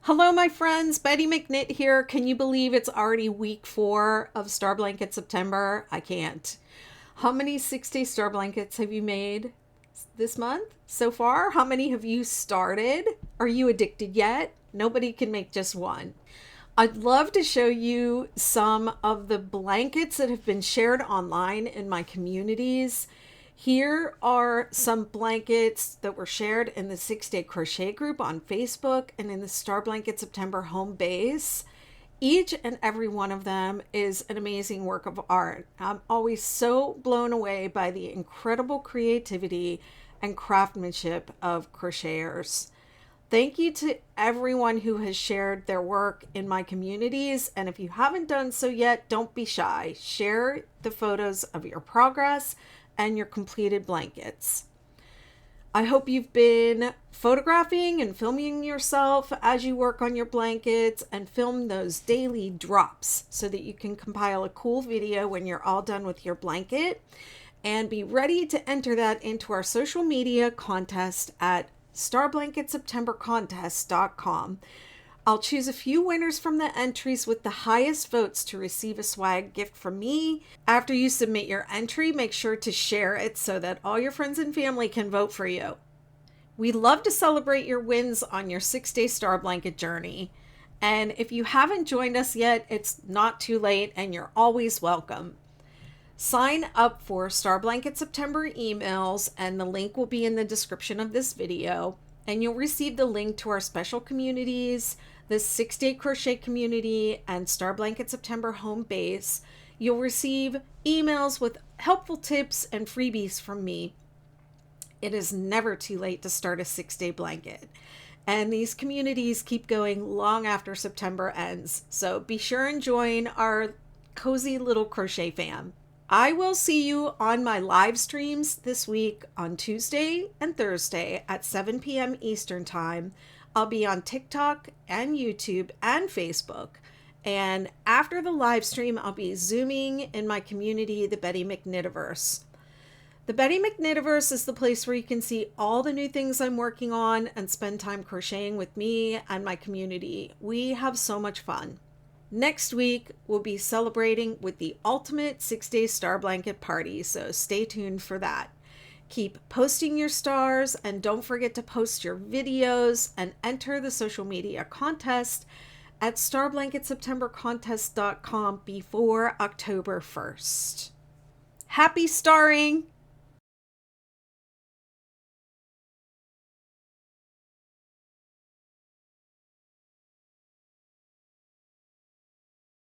Hello, my friends. Betty McKnit here. Can you believe it's already week 4 of Star Blanket September? I can't. How many 6-day Star Blankets have you made this month so far? How many have you started? Are you addicted yet? Nobody can make just one. I'd love to show you some of the blankets that have been shared online in my communities. Here are some blankets that were shared in the 6-day crochet group on Facebook and in the Star Blanket September home base. Each and every one of them is an amazing work of art. I'm always so blown away by the incredible creativity and craftsmanship of crocheters. Thank you to everyone who has shared their work in my communities. And if you haven't done so yet, don't be shy. Share the photos of your progress and your completed blankets. I hope you've been photographing and filming yourself as you work on your blankets and film those daily drops so that you can compile a cool video when you're all done with your blanket, and be ready to enter that into our social media contest at starblanketseptembercontest.com. I'll choose a few winners from the entries with the highest votes to receive a swag gift from me. After you submit your entry, make sure to share it so that all your friends and family can vote for you. We love to celebrate your wins on your 6-day Star Blanket journey. And if you haven't joined us yet, it's not too late and you're always welcome. Sign up for Star Blanket September emails, and the link will be in the description of this video. And you'll receive the link to our special communities, the 6-day crochet community and Star Blanket September home base. You'll receive emails with helpful tips and freebies from me. It is never too late to start a 6-day blanket. And these communities keep going long after September ends. So be sure and join our cozy little crochet fam. I will see you on my live streams this week on Tuesday and Thursday at 7 p.m. Eastern Time. I'll be on TikTok and YouTube and Facebook. And after the live stream, I'll be Zooming in my community, the Betty McKnitiverse. The Betty McKnitiverse is the place where you can see all the new things I'm working on and spend time crocheting with me and my community. We have so much fun. Next week, we'll be celebrating with the ultimate 6-day Star Blanket party, so stay tuned for that. Keep posting your stars, and don't forget to post your videos and enter the social media contest at starblanketseptembercontest.com before October 1st. Happy starring!